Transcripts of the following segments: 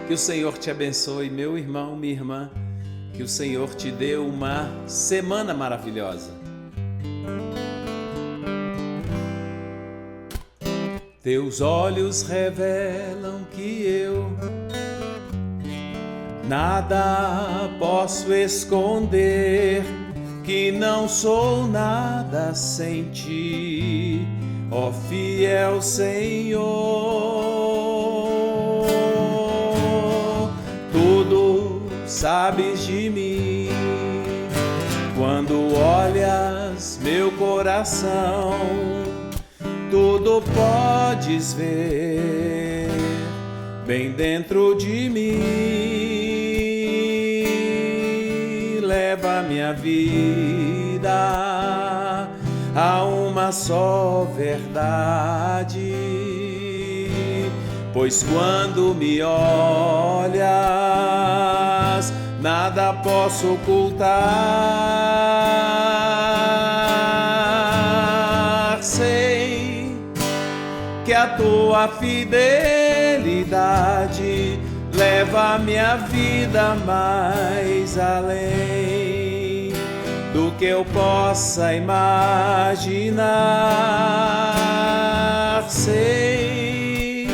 Que o Senhor te abençoe, meu irmão, minha irmã. Que o Senhor te dê uma semana maravilhosa. Teus olhos revelam que eu nada posso esconder, que não sou nada sem ti, ó fiel Senhor. Tudo sabes de mim, quando olhas meu coração, tudo podes ver bem dentro de mim. Leva minha vida a uma só verdade, pois quando me olhas, nada posso ocultar. Sei que a tua fidelidade leva minha vida mais além do que eu possa imaginar. Sei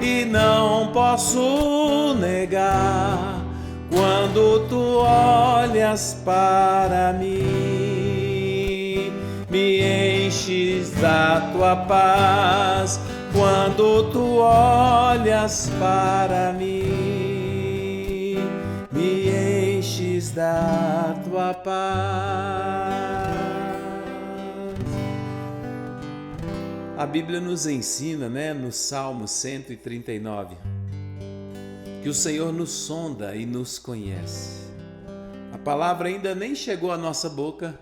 e não posso negar, quando tu olhas para mim, me enches da tua paz. Quando tu olhas para mim, me enches da tua paz. A Bíblia nos ensina, no Salmo 139, que o Senhor nos sonda e nos conhece. A palavra ainda nem chegou à nossa boca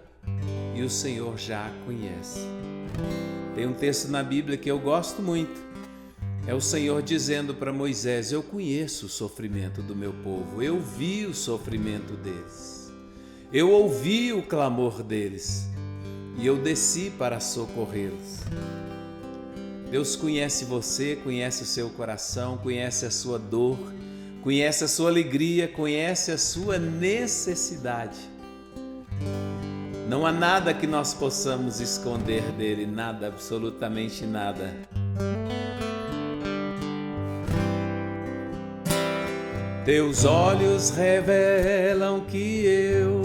e o Senhor já a conhece. Tem um texto na Bíblia que eu gosto muito. É o Senhor dizendo para Moisés: eu conheço o sofrimento do meu povo, eu vi o sofrimento deles, eu ouvi o clamor deles e eu desci para socorrê-los. Deus conhece você, conhece o seu coração, conhece a sua dor, conhece a sua alegria, conhece a sua necessidade. Não há nada que nós possamos esconder dele, nada, absolutamente nada. Teus olhos revelam que eu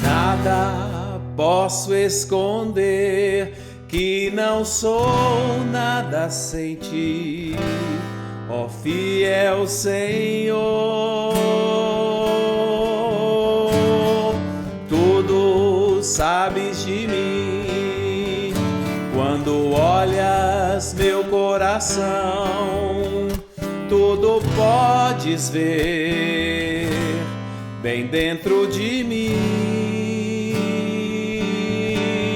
nada posso esconder, que não sou nada sem ti, ó fiel Senhor. Tudo sabes de mim, quando olhas meu coração, tudo podes ver bem dentro de mim.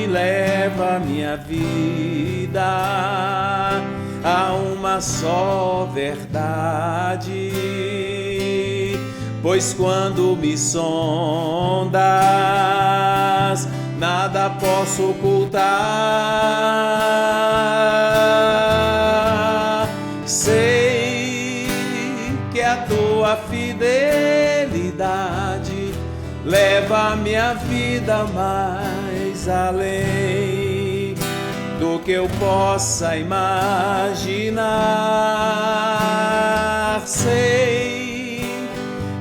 Leva minha vida a uma só verdade, pois quando me sondas, nada posso ocultar. Sei que a tua fidelidade leva minha vida mais além do que eu possa imaginar. Sei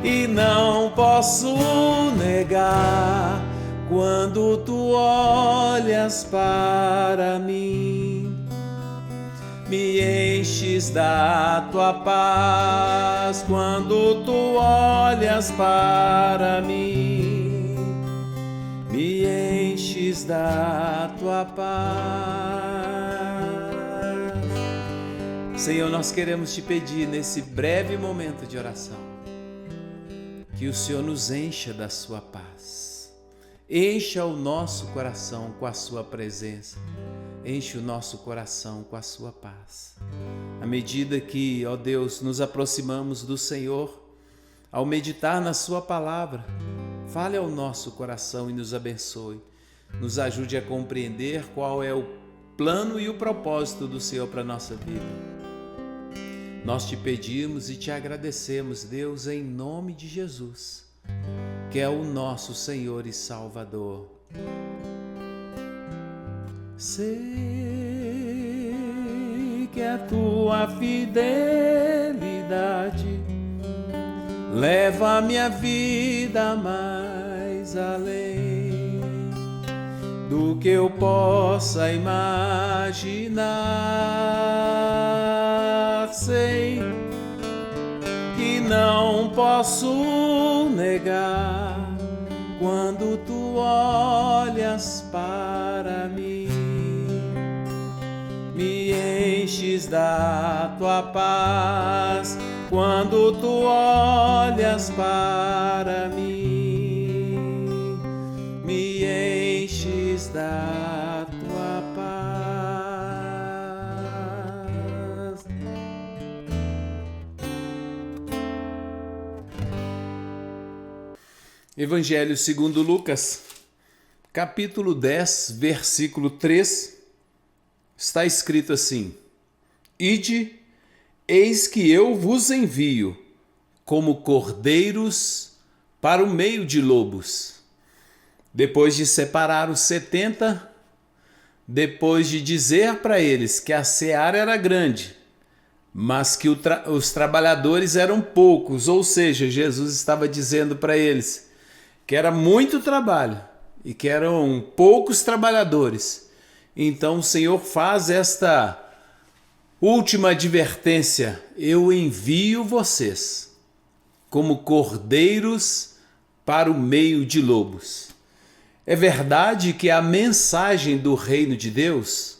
e não posso negar, quando tu olhas para mim, me enches da tua paz. Quando tu olhas para mim, me enches da tua paz. Senhor, nós queremos te pedir nesse breve momento de oração, que o Senhor nos encha da sua paz, encha o nosso coração com a sua presença, enche o nosso coração com a sua paz. À medida que, ó Deus, nos aproximamos do Senhor, ao meditar na sua palavra, fale ao nosso coração e nos abençoe, nos ajude a compreender qual é o plano e o propósito do Senhor para a nossa vida. Nós te pedimos e te agradecemos, Deus, em nome de Jesus, que é o nosso Senhor e Salvador. Sei que a tua fidelidade leva a minha vida mais além do que eu possa imaginar. Sei que não posso negar quando tu olhas para mim, me enches da tua paz quando tu olhas para mim, me enches da tua paz. Evangelho segundo Lucas, capítulo 10, versículo 3, está escrito assim: Ide, eis que eu vos envio como cordeiros para o meio de lobos. Depois de separar os 70, depois de dizer para eles que a seara era grande, mas que os trabalhadores eram poucos, ou seja, Jesus estava dizendo para eles que era muito trabalho e que eram poucos trabalhadores. Então o Senhor faz esta última advertência: eu envio vocês como cordeiros para o meio de lobos. É verdade que a mensagem do reino de Deus,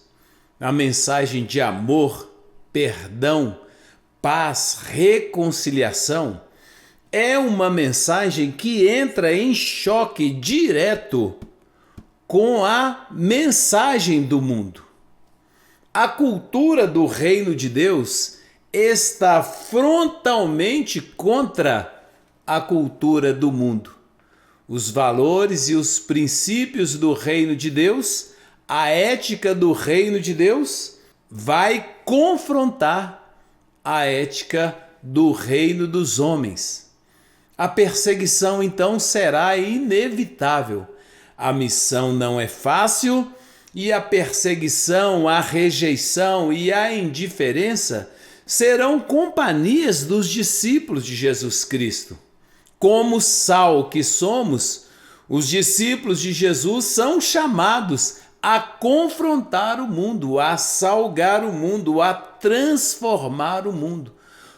a mensagem de amor, perdão, paz, reconciliação, é uma mensagem que entra em choque direto com a mensagem do mundo. A cultura do reino de Deus está frontalmente contra a cultura do mundo. Os valores e os princípios do reino de Deus, a ética do reino de Deus, vai confrontar a ética do reino dos homens. A perseguição, então, será inevitável. A missão não é fácil e a perseguição, a rejeição e a indiferença serão companhias dos discípulos de Jesus Cristo. Como sal que somos, os discípulos de Jesus são chamados a confrontar o mundo, a salgar o mundo, a transformar o mundo.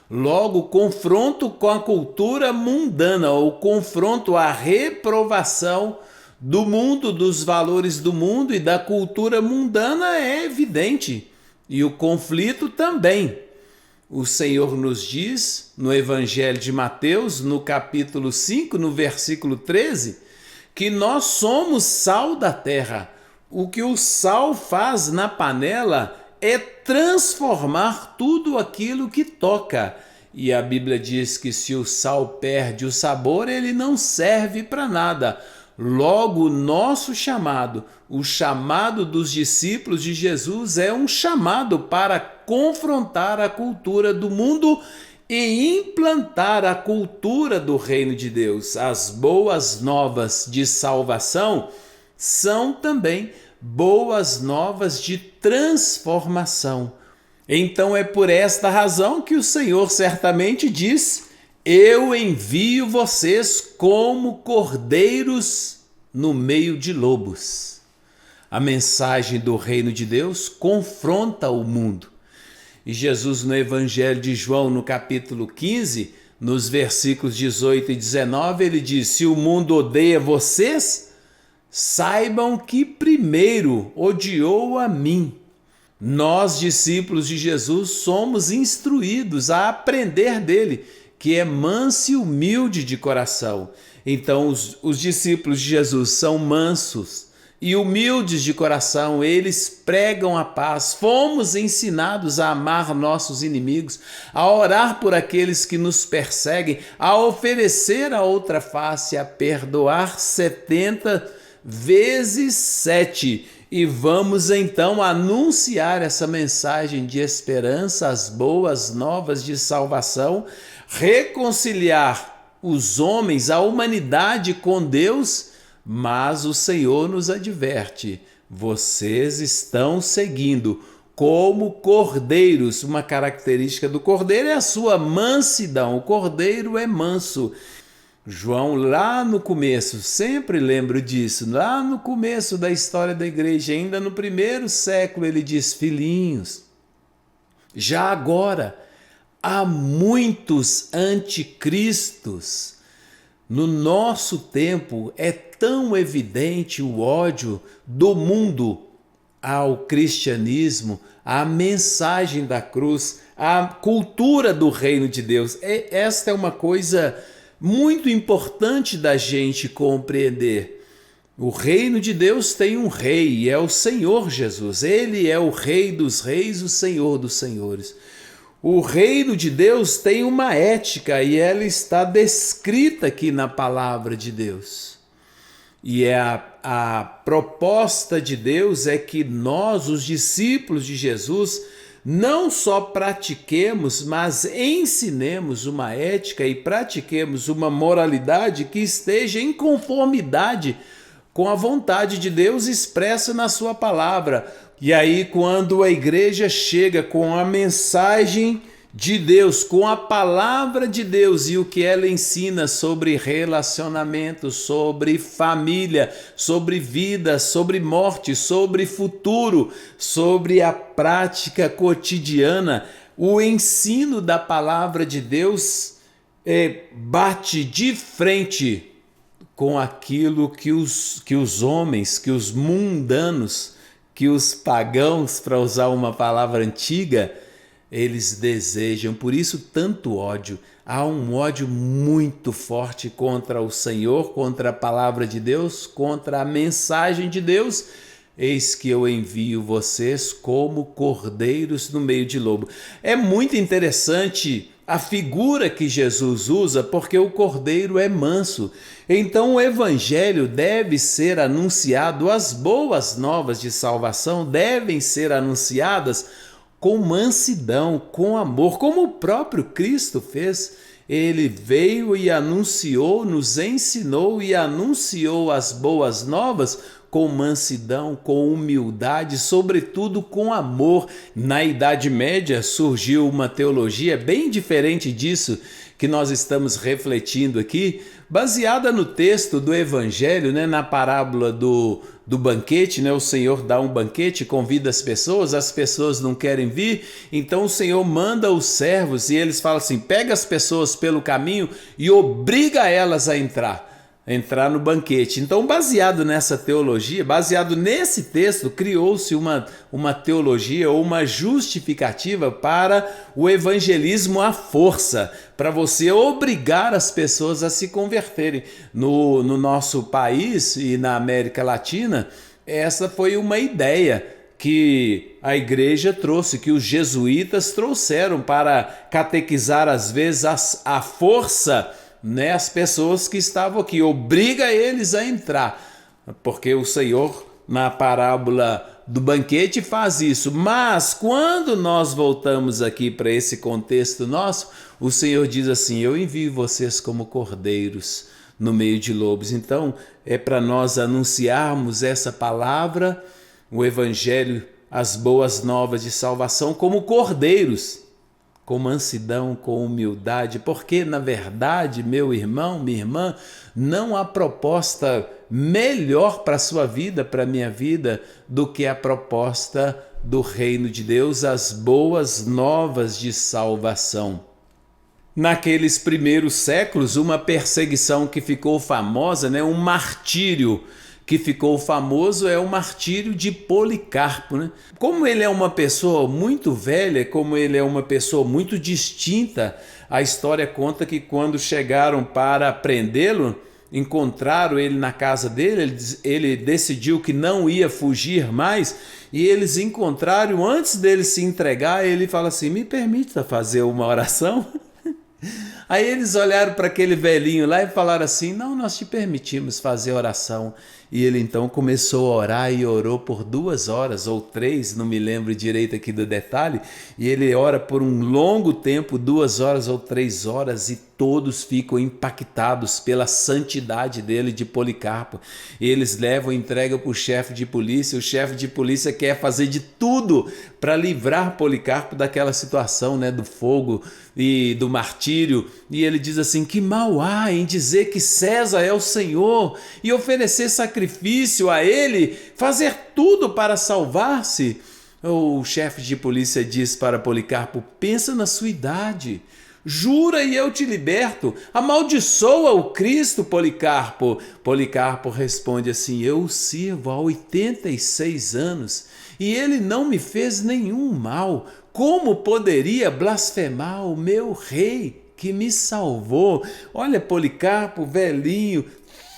Logo, o confronto com a cultura mundana, o confronto, a reprovação do mundo, dos valores do mundo e da cultura mundana é evidente. E o conflito também. O Senhor nos diz no Evangelho de Mateus, no capítulo 5, no versículo 13, que nós somos sal da terra. O que o sal faz na panela é transformar tudo aquilo que toca. E a Bíblia diz que se o sal perde o sabor, ele não serve para nada. Logo, o nosso chamado, o chamado dos discípulos de Jesus, é um chamado para confrontar a cultura do mundo e implantar a cultura do reino de Deus. As boas novas de salvação são também boas novas de transformação. Então é por esta razão que o Senhor certamente diz: eu envio vocês como cordeiros no meio de lobos. A mensagem do reino de Deus confronta o mundo. E Jesus, no Evangelho de João, no capítulo 15, nos versículos 18 e 19, ele diz: se o mundo odeia vocês, saibam que primeiro odiou a mim. Nós, discípulos de Jesus, somos instruídos a aprender dele, que é manso e humilde de coração. Então, os discípulos de Jesus são mansos e humildes de coração, eles pregam a paz. Fomos ensinados a amar nossos inimigos, a orar por aqueles que nos perseguem, a oferecer a outra face, a perdoar 70 vezes 7. E vamos então anunciar essa mensagem de esperança, as boas novas de salvação, reconciliar os homens, a humanidade com Deus, mas o Senhor nos adverte: vocês estão seguindo como cordeiros. Uma característica do cordeiro é a sua mansidão. O cordeiro é manso. João, lá no começo, sempre lembro disso, lá no começo da história da igreja, ainda no primeiro século, ele diz: filhinhos, já agora há muitos anticristos. No nosso tempo é tão evidente o ódio do mundo ao cristianismo, à mensagem da cruz, à cultura do reino de Deus. Esta é uma coisa muito importante da gente compreender. O reino de Deus tem um rei, e é o Senhor Jesus. Ele é o Rei dos reis, o Senhor dos senhores. O reino de Deus tem uma ética, e ela está descrita aqui na palavra de Deus. E a proposta de Deus é que nós, os discípulos de Jesus, não só pratiquemos, mas ensinemos uma ética e pratiquemos uma moralidade que esteja em conformidade com a vontade de Deus expressa na sua palavra. E aí, quando a igreja chega com a mensagem de Deus, com a palavra de Deus e o que ela ensina sobre relacionamento, sobre família, sobre vida, sobre morte, sobre futuro, sobre a prática cotidiana, o ensino da palavra de Deus bate de frente com aquilo que os homens, que os mundanos, que os pagãos, para usar uma palavra antiga, eles desejam. Por isso tanto ódio. Há um ódio muito forte contra o Senhor, contra a palavra de Deus, contra a mensagem de Deus. Eis que eu envio vocês como cordeiros no meio de lobo. É muito interessante a figura que Jesus usa, porque o cordeiro é manso. Então o evangelho deve ser anunciado, as boas novas de salvação devem ser anunciadas com mansidão, com amor, como o próprio Cristo fez. Ele veio e anunciou, nos ensinou e anunciou as boas novas com mansidão, com humildade, sobretudo com amor. Na Idade Média surgiu uma teologia bem diferente disso que nós estamos refletindo aqui, baseada no texto do Evangelho, na parábola do banquete. O Senhor dá um banquete, convida as pessoas não querem vir, então o Senhor manda os servos e eles falam assim: pega as pessoas pelo caminho e obriga elas a entrar no banquete. Então, baseado nessa teologia, baseado nesse texto, criou-se uma teologia ou uma justificativa para o evangelismo à força, para você obrigar as pessoas a se converterem. No nosso país e na América Latina, essa foi uma ideia que a igreja trouxe, que os jesuítas trouxeram para catequizar, às vezes, à força, as pessoas que estavam aqui, obriga eles a entrar, porque o Senhor, na parábola do banquete, faz isso. Mas quando nós voltamos aqui para esse contexto nosso, o Senhor diz assim: eu envio vocês como cordeiros no meio de lobos. Então é para nós anunciarmos essa palavra, o evangelho, as boas novas de salvação, como cordeiros, com mansidão, com humildade, porque, na verdade, meu irmão, minha irmã, não há proposta melhor para a sua vida, para a minha vida, do que a proposta do reino de Deus, as boas novas de salvação. Naqueles primeiros séculos, uma perseguição que ficou famosa, um martírio que ficou famoso, é o martírio de Policarpo. Como ele é uma pessoa muito velha, como ele é uma pessoa muito distinta, a história conta que quando chegaram para prendê-lo, encontraram ele na casa dele, ele decidiu que não ia fugir mais, e eles encontraram, antes dele se entregar, ele fala assim: me permita fazer uma oração? Aí eles olharam para aquele velhinho lá e falaram assim: não, nós te permitimos fazer oração. E ele então começou a orar e orou por 2 horas ou 3, não me lembro direito aqui do detalhe, e ele ora por um longo tempo, 2 horas ou 3 horas, e todos ficam impactados pela santidade dele, de Policarpo. Eles levam e entregam para o chefe de polícia. O chefe de polícia quer fazer de tudo para livrar Policarpo daquela situação, né, do fogo e do martírio. E ele diz assim: que mal há em dizer que César é o Senhor e oferecer sacrifício a ele, fazer tudo para salvar-se? O chefe de polícia diz para Policarpo: pensa na sua idade. Jura e eu te liberto. Amaldiçoa o Cristo, Policarpo. Policarpo responde assim: eu o sirvo há 86 anos e ele não me fez nenhum mal. Como poderia blasfemar o meu rei que me salvou? Olha, Policarpo, velhinho,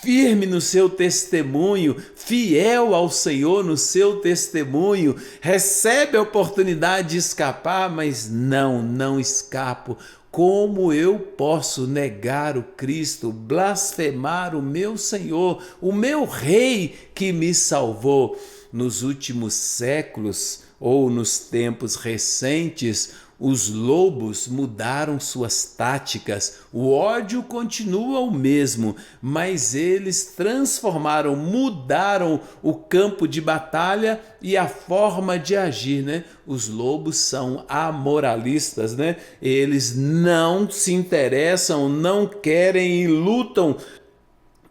firme no seu testemunho, fiel ao Senhor no seu testemunho, recebe a oportunidade de escapar, mas não escapo. Como eu posso negar o Cristo, blasfemar o meu Senhor, o meu Rei que me salvou? Nos últimos séculos ou nos tempos recentes, os lobos mudaram suas táticas, o ódio continua o mesmo, mas eles transformaram, mudaram o campo de batalha e a forma de agir, né? Os lobos são amoralistas, né? Eles não se interessam, não querem e lutam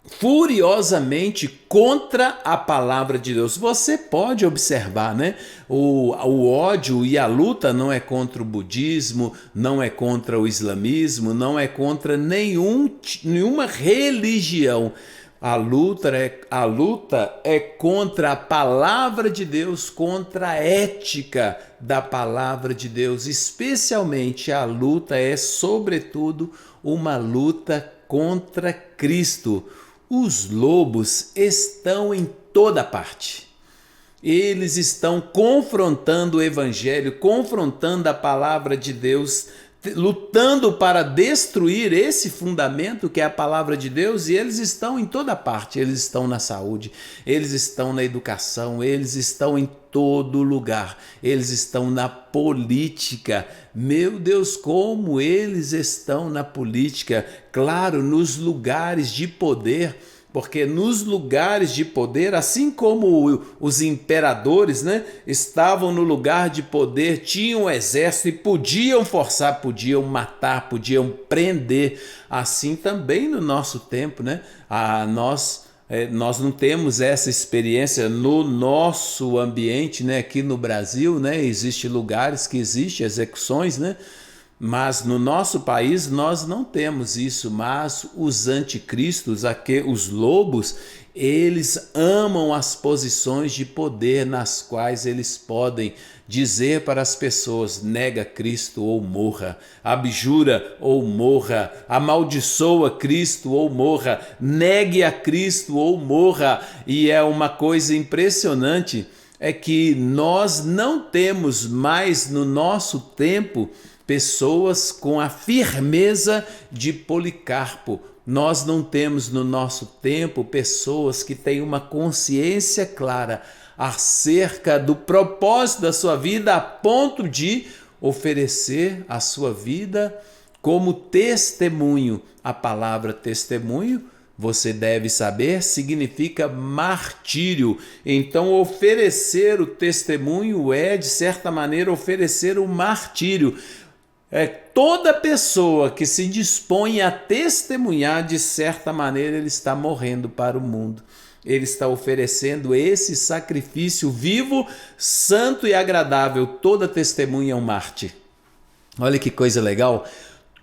furiosamente contra a palavra de Deus. Você pode observar, né? O ódio e a luta não é contra o budismo, não é contra o islamismo, não é contra nenhuma religião. A luta é contra a palavra de Deus, contra a ética da palavra de Deus. Especialmente a luta é, sobretudo, uma luta contra Cristo. Os lobos estão em toda parte. Eles estão confrontando o evangelho, confrontando a palavra de Deus, lutando para destruir esse fundamento que é a palavra de Deus, e eles estão em toda parte. Eles estão na saúde, eles estão na educação, eles estão em todo lugar, eles estão na política. Meu Deus, como eles estão na política! Claro, nos lugares de poder, porque nos lugares de poder, assim como os imperadores, né, estavam no lugar de poder, tinham um exército e podiam forçar, podiam matar, podiam prender. Assim também no nosso tempo, né? Nós não temos essa experiência no nosso ambiente, né? Aqui no Brasil, né? Existem lugares que existem execuções, né? Mas no nosso país nós não temos isso. Mas os anticristos, os lobos, eles amam as posições de poder nas quais eles podem dizer para as pessoas: nega Cristo ou morra, abjura ou morra, amaldiçoa Cristo ou morra, negue a Cristo ou morra. E é uma coisa impressionante, é que nós não temos mais no nosso tempo pessoas com a firmeza de Policarpo. Nós não temos no nosso tempo pessoas que têm uma consciência clara acerca do propósito da sua vida, a ponto de oferecer a sua vida como testemunho. A palavra testemunho, você deve saber, significa martírio. Então, oferecer o testemunho é, de certa maneira, oferecer o martírio. Toda pessoa que se dispõe a testemunhar, de certa maneira, ele está morrendo para o mundo. Ele está oferecendo esse sacrifício vivo, santo e agradável. Toda testemunha é um mártir. Olha que coisa legal.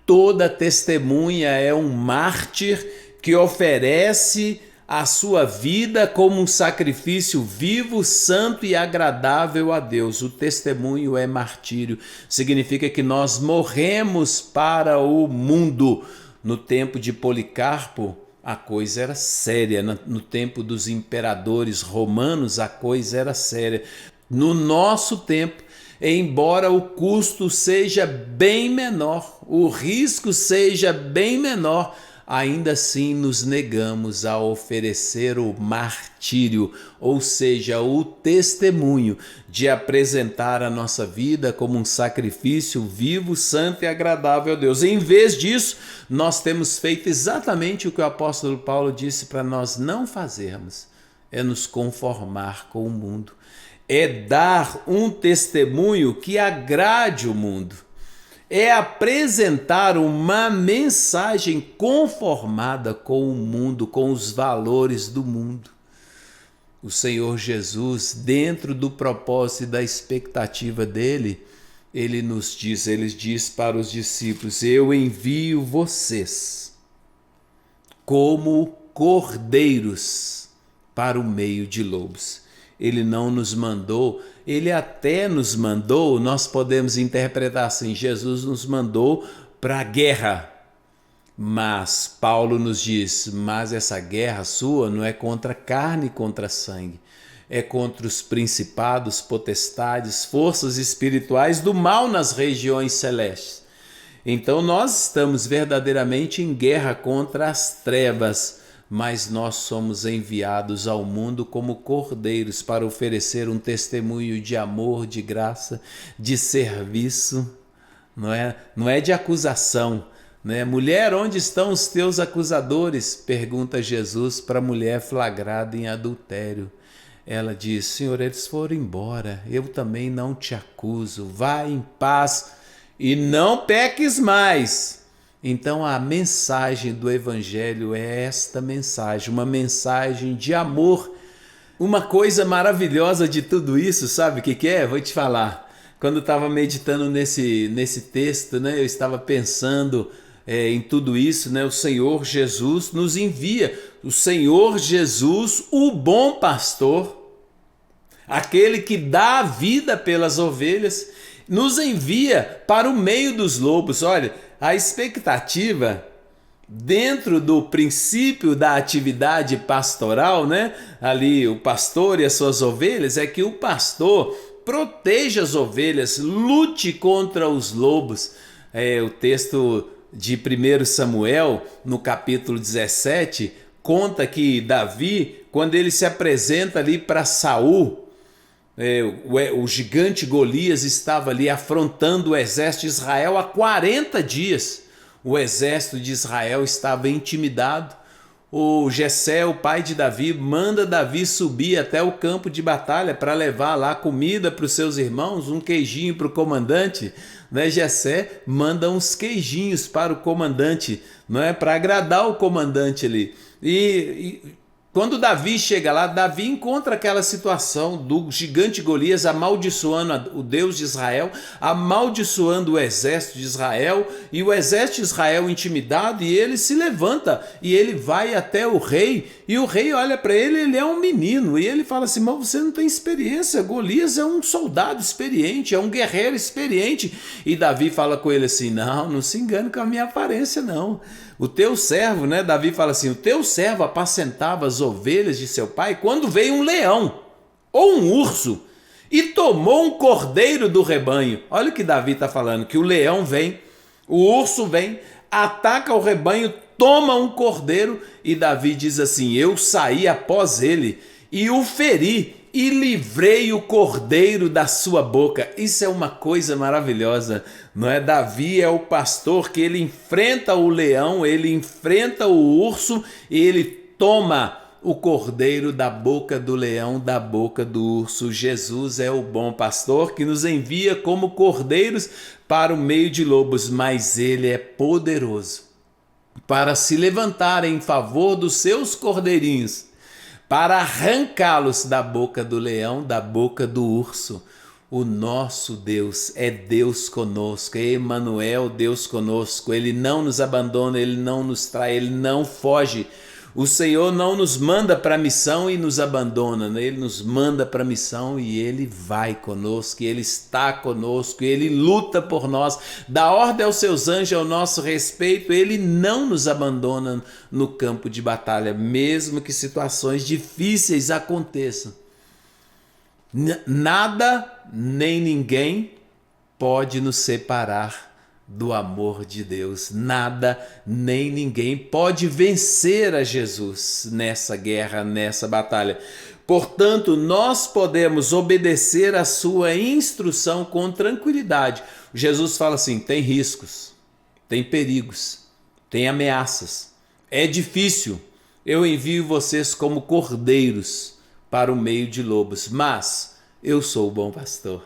Toda testemunha é um mártir que oferece a sua vida como um sacrifício vivo, santo e agradável a Deus. O testemunho é martírio. Significa que nós morremos para o mundo. No tempo de Policarpo, a coisa era séria. No tempo dos imperadores romanos, a coisa era séria. No nosso tempo, embora o custo seja bem menor, o risco seja bem menor, ainda assim nos negamos a oferecer o martírio, ou seja, o testemunho de apresentar a nossa vida como um sacrifício vivo, santo e agradável a Deus. Em vez disso, nós temos feito exatamente o que o apóstolo Paulo disse para nós não fazermos: é nos conformar com o mundo, é dar um testemunho que agrade o mundo, é apresentar uma mensagem conformada com o mundo, com os valores do mundo. O Senhor Jesus, dentro do propósito e da expectativa dele, ele diz para os discípulos: eu envio vocês como cordeiros para o meio de lobos. Ele não nos mandou, ele até nos mandou, nós podemos interpretar assim: Jesus nos mandou para a guerra. Mas Paulo nos diz: mas essa guerra sua não é contra carne e contra sangue, é contra os principados, potestades, forças espirituais do mal nas regiões celestes. Então nós estamos verdadeiramente em guerra contra as trevas, mas nós somos enviados ao mundo como cordeiros para oferecer um testemunho de amor, de graça, de serviço, não é de acusação, né? Mulher, onde estão os teus acusadores? Pergunta Jesus para a mulher flagrada em adultério. Ela diz: Senhor, eles foram embora, eu também não te acuso, vá em paz e não peques mais. Então a mensagem do Evangelho é esta mensagem, uma mensagem de amor. Uma coisa maravilhosa de tudo isso, sabe o que é? Vou te falar. Quando eu estava meditando nesse texto, né, eu estava pensando em tudo isso, né? O Senhor Jesus nos envia, o Senhor Jesus, o bom pastor, aquele que dá a vida pelas ovelhas, nos envia para o meio dos lobos. Olha, a expectativa dentro do princípio da atividade pastoral, né? Ali o pastor e as suas ovelhas, é que o pastor proteja as ovelhas, lute contra os lobos. O texto de 1 Samuel, no capítulo 17, conta que Davi, quando ele se apresenta ali para Saul, o gigante Golias estava ali afrontando o exército de Israel há 40 dias. O exército de Israel estava intimidado. O Jessé, o pai de Davi, manda Davi subir até o campo de batalha para levar lá comida para os seus irmãos, um queijinho para o comandante. Né? Jessé manda uns queijinhos para o comandante, não é, para agradar o comandante ali. Quando Davi chega lá, Davi encontra aquela situação do gigante Golias amaldiçoando o Deus de Israel, amaldiçoando o exército de Israel, e o exército de Israel intimidado, e ele se levanta e ele vai até o rei, e o rei olha para ele, ele é um menino, e ele fala assim: mas você não tem experiência, Golias é um soldado experiente, é um guerreiro experiente. E Davi fala com ele assim: não se engane com a minha aparência não. O teu servo, né? Davi fala assim: o teu servo apacentava as ovelhas de seu pai quando veio um leão ou um urso e tomou um cordeiro do rebanho. Olha o que Davi está falando, que o leão vem, o urso vem, ataca o rebanho, toma um cordeiro, e Davi diz assim: eu saí após ele e o feri e livrei o cordeiro da sua boca. Isso é uma coisa maravilhosa, não é? Davi é o pastor que ele enfrenta o leão, ele enfrenta o urso e ele toma o cordeiro da boca do leão, da boca do urso. Jesus é o bom pastor que nos envia como cordeiros para o meio de lobos, mas ele é poderoso para se levantar em favor dos seus cordeirinhos, para arrancá-los da boca do leão, da boca do urso. O nosso Deus é Deus conosco, é Emanuel, Deus conosco. Ele não nos abandona, ele não nos trai, ele não foge. O Senhor não nos manda para a missão e nos abandona, né? Ele nos manda para a missão e ele vai conosco, ele está conosco, ele luta por nós, dá ordem aos seus anjos ao nosso respeito, ele não nos abandona no campo de batalha, mesmo que situações difíceis aconteçam. Nada nem ninguém pode nos separar do amor de Deus. Nada nem ninguém pode vencer a Jesus nessa guerra, nessa batalha. Portanto, nós podemos obedecer a sua instrução com tranquilidade. Jesus fala assim: tem riscos, tem perigos, tem ameaças. É difícil. Eu envio vocês como cordeiros para o meio de lobos, mas eu sou o bom pastor.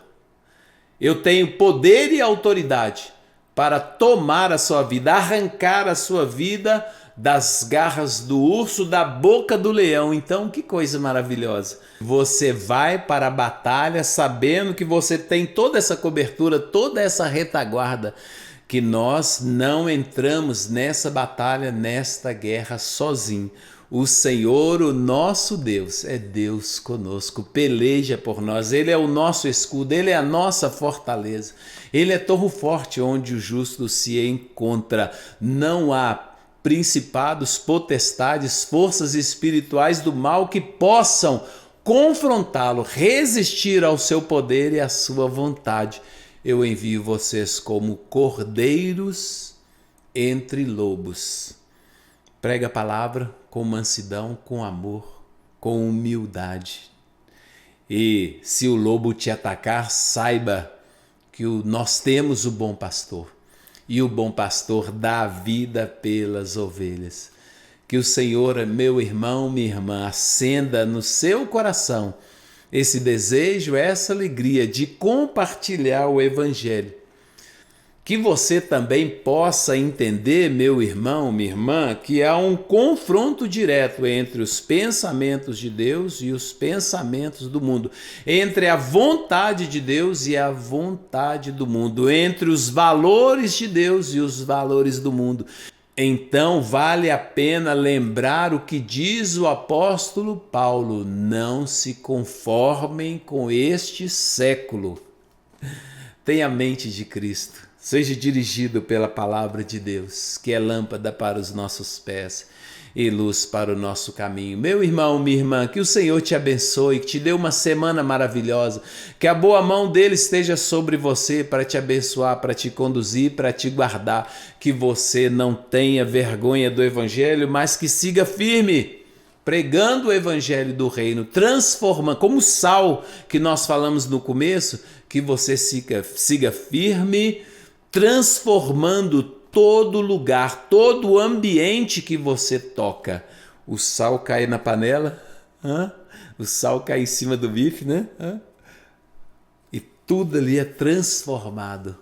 Eu tenho poder e autoridade para tomar a sua vida, arrancar a sua vida das garras do urso, da boca do leão. Então, que coisa maravilhosa. Você vai para a batalha sabendo que você tem toda essa cobertura, toda essa retaguarda, que nós não entramos nessa batalha, nesta guerra sozinho. O Senhor, o nosso Deus, é Deus conosco, peleja por nós. Ele é o nosso escudo, Ele é a nossa fortaleza. Ele é torre forte onde o justo se encontra. Não há principados, potestades, forças espirituais do mal que possam confrontá-lo, resistir ao seu poder e à sua vontade. Eu envio vocês como cordeiros entre lobos. Prega a palavra com mansidão, com amor, com humildade. E se o lobo te atacar, saiba que nós temos o bom pastor. E o bom pastor dá a vida pelas ovelhas. Que o Senhor, meu irmão, minha irmã, acenda no seu coração esse desejo, essa alegria de compartilhar o Evangelho. Que você também possa entender, meu irmão, minha irmã, que há um confronto direto entre os pensamentos de Deus e os pensamentos do mundo, entre a vontade de Deus e a vontade do mundo, entre os valores de Deus e os valores do mundo. Então vale a pena lembrar o que diz o apóstolo Paulo: não se conformem com este século. Tenha a mente de Cristo. Seja dirigido pela palavra de Deus, que é lâmpada para os nossos pés e luz para o nosso caminho. Meu irmão, minha irmã, que o Senhor te abençoe, que te dê uma semana maravilhosa, que a boa mão dele esteja sobre você para te abençoar, para te conduzir, para te guardar, que você não tenha vergonha do Evangelho, mas que siga firme, pregando o Evangelho do Reino, transformando, como o sal que nós falamos no começo, que você siga firme, transformando todo lugar, todo ambiente que você toca. O sal cai na panela, o sal cai em cima do bife, né? E tudo ali é transformado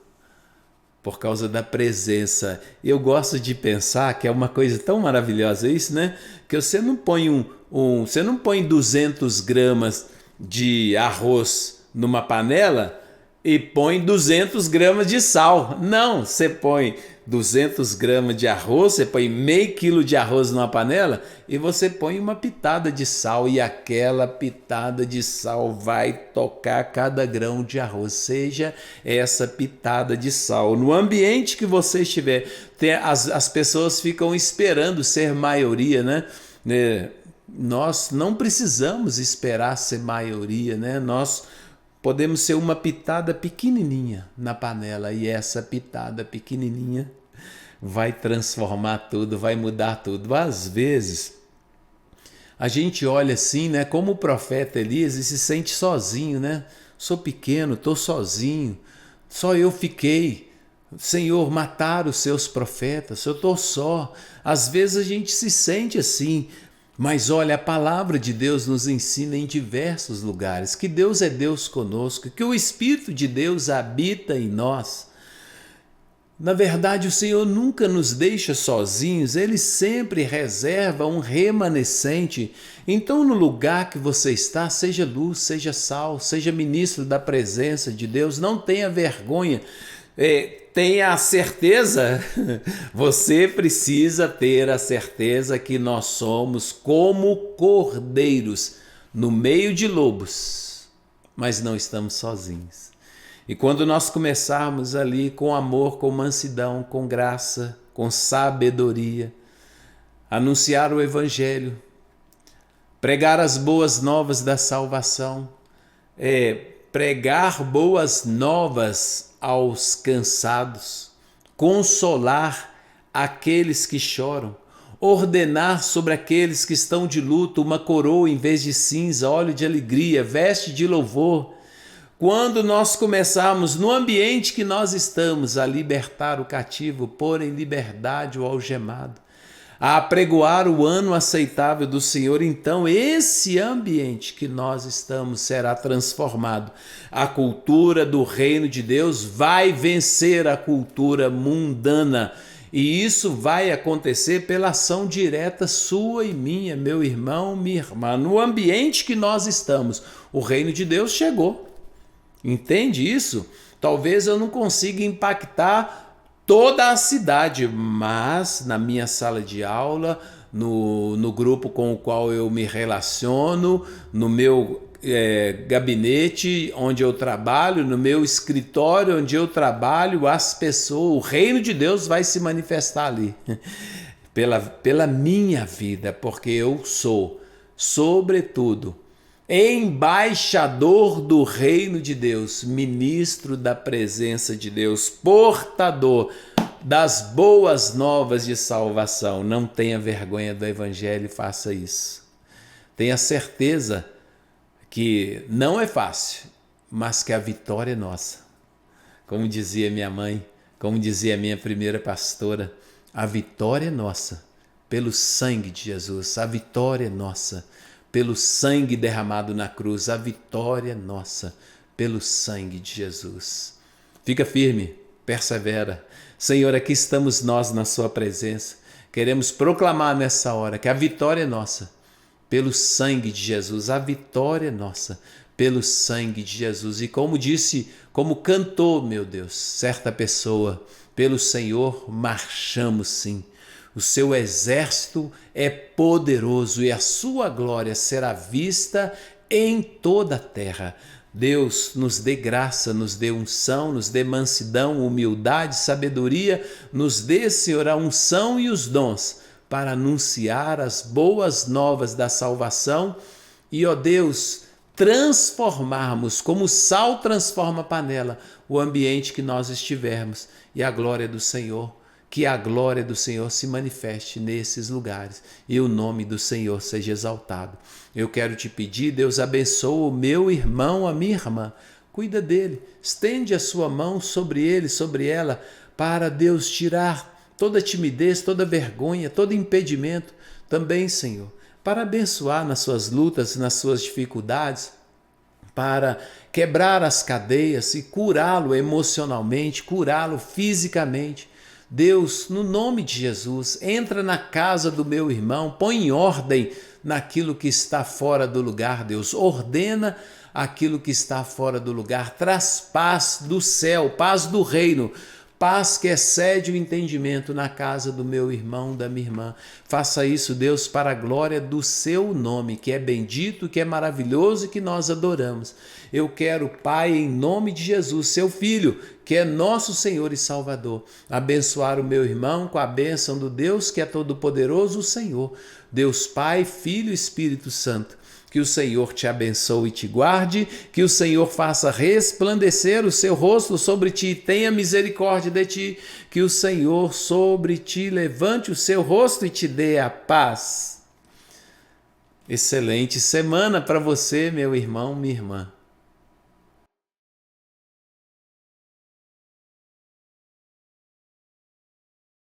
por causa da presença. Eu gosto de pensar que é uma coisa tão maravilhosa isso, né? Que você não põe você não põe 200 gramas de arroz numa panela e põe 200 gramas de sal. Não, você põe 200 gramas de arroz, você põe meio quilo de arroz numa panela e você põe uma pitada de sal, e aquela pitada de sal vai tocar cada grão de arroz, seja essa pitada de sal. No ambiente que você estiver, as pessoas ficam esperando ser maioria, né? Nós não precisamos esperar ser maioria, né? Nós podemos ser uma pitada pequenininha na panela, e essa pitada pequenininha vai transformar tudo, vai mudar tudo. Às vezes, a gente olha assim, né, como o profeta Elias, e se sente sozinho, né? Sou pequeno, estou sozinho, só eu fiquei. Senhor, mataram os seus profetas, eu estou só. Às vezes a gente se sente assim. Mas olha, a palavra de Deus nos ensina em diversos lugares que Deus é Deus conosco, que o Espírito de Deus habita em nós. Na verdade, o Senhor nunca nos deixa sozinhos, Ele sempre reserva um remanescente. Então, no lugar que você está, seja luz, seja sal, seja ministro da presença de Deus, não tenha vergonha. Tenha a certeza, você precisa ter a certeza que nós somos como cordeiros no meio de lobos, mas não estamos sozinhos. E quando nós começarmos ali com amor, com mansidão, com graça, com sabedoria, anunciar o Evangelho, pregar as boas novas da salvação, pregar boas novas aos cansados, consolar aqueles que choram, ordenar sobre aqueles que estão de luto uma coroa em vez de cinza, óleo de alegria, veste de louvor. Quando nós começarmos no ambiente que nós estamos a libertar o cativo, pôr em liberdade o algemado, a apregoar o ano aceitável do Senhor, então esse ambiente que nós estamos será transformado. A cultura do reino de Deus vai vencer a cultura mundana. E isso vai acontecer pela ação direta sua e minha, meu irmão, minha irmã. No ambiente que nós estamos, o reino de Deus chegou. Entende isso? Talvez eu não consiga impactar toda a cidade, mas na minha sala de aula, no grupo com o qual eu me relaciono, no meu gabinete onde eu trabalho, no meu escritório onde eu trabalho, as pessoas, o reino de Deus vai se manifestar ali, pela minha vida, porque eu sou, sobretudo, embaixador do reino de Deus, ministro da presença de Deus, portador das boas novas de salvação. Não tenha vergonha do evangelho e faça isso. Tenha certeza que não é fácil, mas que a vitória é nossa. Como dizia minha mãe, como dizia minha primeira pastora, a vitória é nossa pelo sangue de Jesus. A vitória é nossa pelo sangue derramado na cruz, a vitória nossa pelo sangue de Jesus. Fica firme, persevera. Senhor, aqui estamos nós na sua presença. Queremos proclamar nessa hora que a vitória é nossa pelo sangue de Jesus. A vitória é nossa pelo sangue de Jesus. E como disse, como cantou, meu Deus, certa pessoa, pelo Senhor marchamos sim. O seu exército é poderoso e a sua glória será vista em toda a terra. Deus nos dê graça, nos dê unção, nos dê mansidão, humildade, sabedoria, nos dê, Senhor, a unção e os dons para anunciar as boas novas da salvação e, ó Deus, transformarmos, como o sal transforma a panela, o ambiente que nós estivermos e a glória do Senhor. Que a glória do Senhor se manifeste nesses lugares e o nome do Senhor seja exaltado. Eu quero te pedir, Deus abençoa o meu irmão, a minha irmã. Cuida dele, estende a sua mão sobre ele, sobre ela, para Deus tirar toda timidez, toda vergonha, todo impedimento. Também, Senhor, para abençoar nas suas lutas, nas suas dificuldades, para quebrar as cadeias e curá-lo emocionalmente, curá-lo fisicamente. Deus, no nome de Jesus, entra na casa do meu irmão, põe em ordem naquilo que está fora do lugar, Deus. Ordena aquilo que está fora do lugar, traz paz do céu, paz do reino, paz que excede o entendimento na casa do meu irmão, da minha irmã. Faça isso, Deus, para a glória do seu nome, que é bendito, que é maravilhoso e que nós adoramos. Eu quero, Pai, em nome de Jesus, seu Filho, que é nosso Senhor e Salvador, abençoar o meu irmão com a bênção do Deus que é todo-poderoso, o Senhor, Deus Pai, Filho e Espírito Santo. Que o Senhor te abençoe e te guarde, que o Senhor faça resplandecer o seu rosto sobre ti e tenha misericórdia de ti, que o Senhor sobre ti levante o seu rosto e te dê a paz. Excelente semana para você, meu irmão, minha irmã.